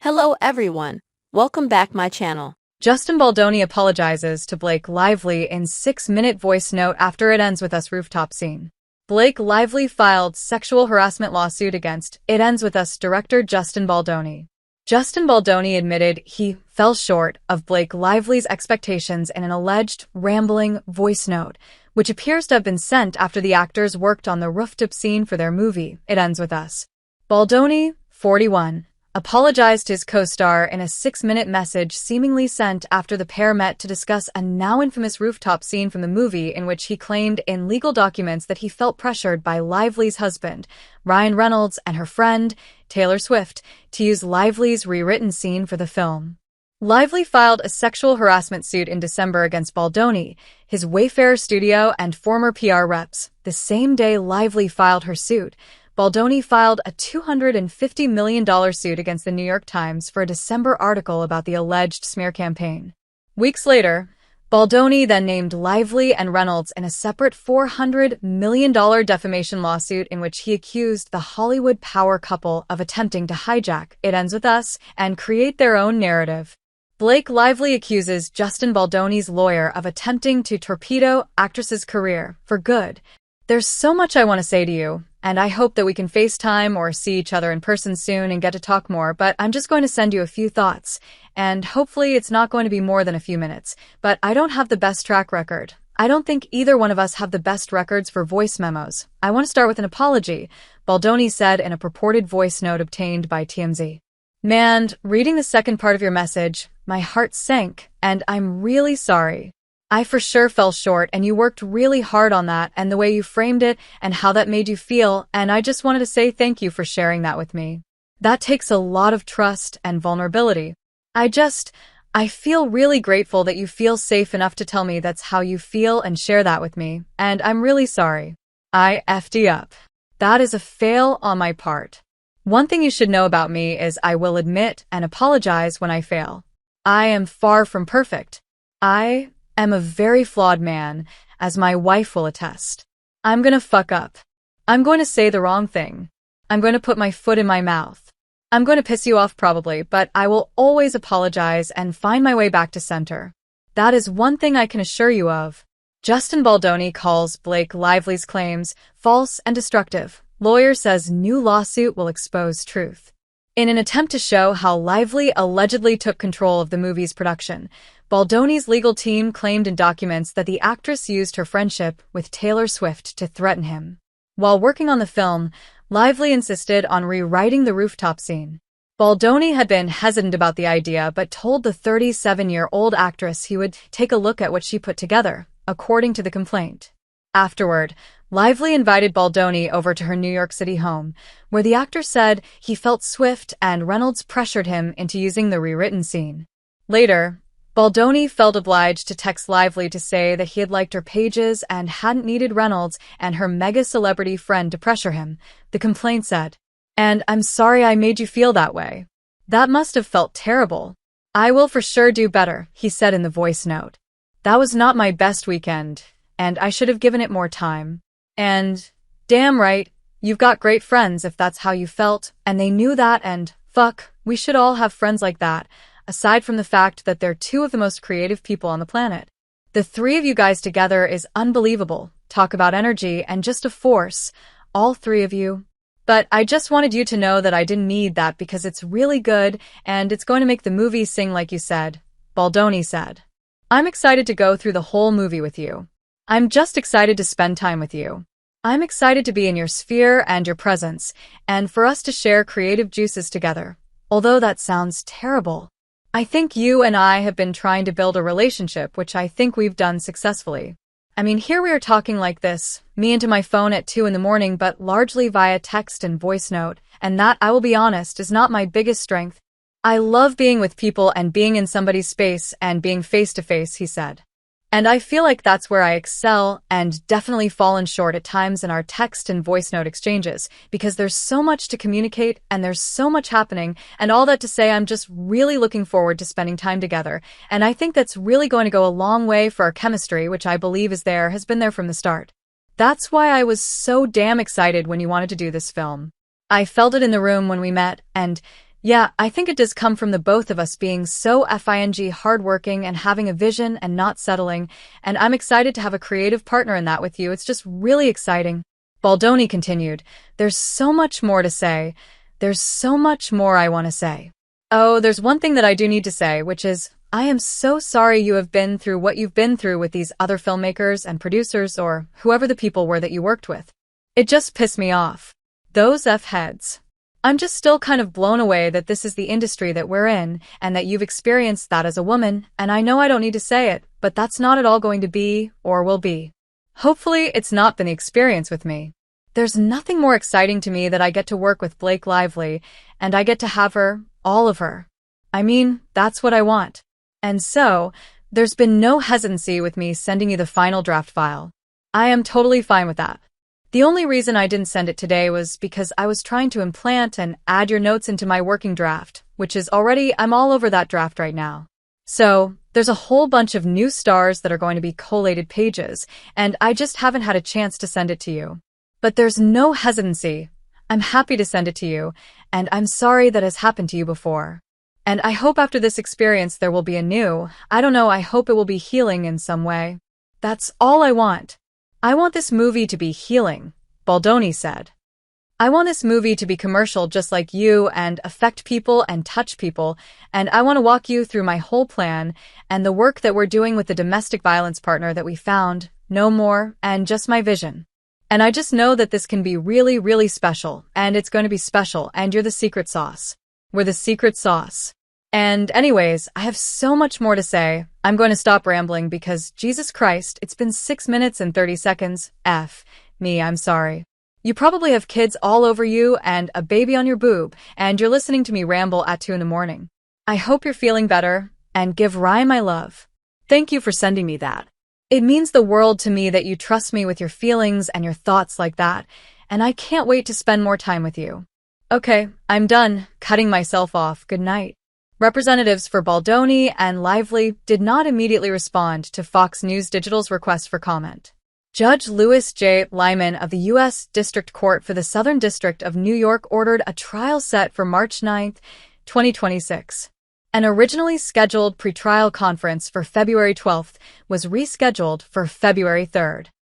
Hello everyone, welcome back my channel. Justin Baldoni apologizes to Blake Lively in 6-minute voice note after It Ends With Us rooftop scene. Blake Lively filed sexual harassment lawsuit against It Ends With Us director Justin Baldoni. Justin Baldoni admitted he fell short of Blake Lively's expectations in an alleged rambling voice note, which appears to have been sent after the actors worked on the rooftop scene for their movie, It Ends With Us. Baldoni, 41, apologized to his co-star in a 6-minute message seemingly sent after the pair met to discuss a now infamous rooftop scene from the movie in which he claimed in legal documents that he felt pressured by Lively's husband, Ryan Reynolds, and her friend, Taylor Swift, to use Lively's rewritten scene for the film. Lively filed a sexual harassment suit in December against Baldoni, his Wayfarer studio, and former PR reps. The same day Lively filed her suit, Baldoni filed a $250 million suit against the New York Times for a December article about the alleged smear campaign. Weeks later, Baldoni then named Lively and Reynolds in a separate $400 million defamation lawsuit in which he accused the Hollywood power couple of attempting to hijack It Ends With Us and create their own narrative. Blake Lively accuses Justin Baldoni's lawyer of attempting to torpedo actress's career for good. There's so much I want to say to you, and I hope that we can FaceTime or see each other in person soon and get to talk more, but I'm just going to send you a few thoughts, and hopefully it's not going to be more than a few minutes. But I don't have the best track record. I don't think either one of us have the best records for voice memos. I want to start with an apology, Baldoni said in a purported voice note obtained by TMZ. Man, reading the second part of your message, my heart sank, and I'm really sorry. I for sure fell short, and you worked really hard on that and the way you framed it and how that made you feel, and I just wanted to say thank you for sharing that with me. That takes a lot of trust and vulnerability. I feel really grateful that you feel safe enough to tell me that's how you feel and share that with me, and I'm really sorry. I effed you up. That is a fail on my part. One thing you should know about me is I will admit and apologize when I fail. I am far from perfect. I am a very flawed man, as my wife will attest. I'm gonna fuck up. I'm going to say the wrong thing. I'm going to put my foot in my mouth. I'm going to piss you off probably, but I will always apologize and find my way back to center. That is one thing I can assure you of. Justin Baldoni calls Blake Lively's claims false and destructive. Lawyer says new lawsuit will expose truth. In an attempt to show how Lively allegedly took control of the movie's production, Baldoni's legal team claimed in documents that the actress used her friendship with Taylor Swift to threaten him. While working on the film, Lively insisted on rewriting the rooftop scene. Baldoni had been hesitant about the idea but told the 37-year-old actress he would take a look at what she put together, according to the complaint. Afterward, Lively invited Baldoni over to her New York City home, where the actor said he felt Swift and Reynolds pressured him into using the rewritten scene. Later, Baldoni felt obliged to text Lively to say that he had liked her pages and hadn't needed Reynolds and her mega-celebrity friend to pressure him, the complaint said. And I'm sorry I made you feel that way. That must have felt terrible. I will for sure do better, he said in the voice note. That was not my best weekend, and I should have given it more time. And, damn right, you've got great friends if that's how you felt, and they knew that, and, fuck, we should all have friends like that, aside from the fact that they're two of the most creative people on the planet. The three of you guys together is unbelievable. Talk about energy and just a force, all three of you. But I just wanted you to know that I didn't need that because it's really good, and it's going to make the movie sing like you said, Baldoni said. I'm excited to go through the whole movie with you. I'm just excited to spend time with you. I'm excited to be in your sphere and your presence, and for us to share creative juices together. Although that sounds terrible. I think you and I have been trying to build a relationship, which I think we've done successfully. I mean, here we are talking like this, me into my phone at 2 a.m, but largely via text and voice note, and that, I will be honest, is not my biggest strength. I love being with people and being in somebody's space and being face-to-face, he said. And I feel like that's where I excel and definitely fallen short at times in our text and voice note exchanges because there's so much to communicate and there's so much happening, and all that to say I'm just really looking forward to spending time together, and I think that's really going to go a long way for our chemistry, which I believe has been there from the start. That's why I was so damn excited when you wanted to do this film. I felt it in the room when we met, and Yeah, I think it does come from the both of us being so hardworking and having a vision and not settling, and I'm excited to have a creative partner in that with you. It's just really exciting. Baldoni continued, there's so much more to say. There's so much more I want to say. Oh, there's one thing that I do need to say, which is, I am so sorry you have been through what you've been through with these other filmmakers and producers or whoever the people were that you worked with. It just pissed me off. Those F-heads. I'm just still kind of blown away that this is the industry that we're in and that you've experienced that as a woman, and I know I don't need to say it, but that's not at all going to be or will be. Hopefully, it's not been the experience with me. There's nothing more exciting to me that I get to work with Blake Lively, and I get to have her, all of her. I mean, that's what I want. And so, there's been no hesitancy with me sending you the final draft file. I am totally fine with that. The only reason I didn't send it today was because I was trying to implant and add your notes into my working draft, which is I'm all over that draft right now. So, there's a whole bunch of new stars that are going to be collated pages, and I just haven't had a chance to send it to you. But there's no hesitancy. I'm happy to send it to you, and I'm sorry that has happened to you before. And I hope after this experience there will be I hope it will be healing in some way. That's all I want. I want this movie to be healing, Baldoni said. I want this movie to be commercial just like you and affect people and touch people, and I want to walk you through my whole plan and the work that we're doing with the domestic violence partner that we found, no more, and just my vision. And I just know that this can be really, really special, and it's going to be special, and you're the secret sauce. We're the secret sauce. And anyways, I have so much more to say. I'm going to stop rambling because, Jesus Christ, it's been 6 minutes and 30 seconds. I'm sorry. You probably have kids all over you and a baby on your boob, and you're listening to me ramble at 2 in the morning. I hope you're feeling better, and give Ryan my love. Thank you for sending me that. It means the world to me that you trust me with your feelings and your thoughts like that, and I can't wait to spend more time with you. Okay, I'm done cutting myself off. Good night. Representatives for Baldoni and Lively did not immediately respond to Fox News Digital's request for comment. Judge Louis J. Lyman of the U.S. District Court for the Southern District of New York ordered a trial set for March 9, 2026. An originally scheduled pretrial conference for February 12 was rescheduled for February 3.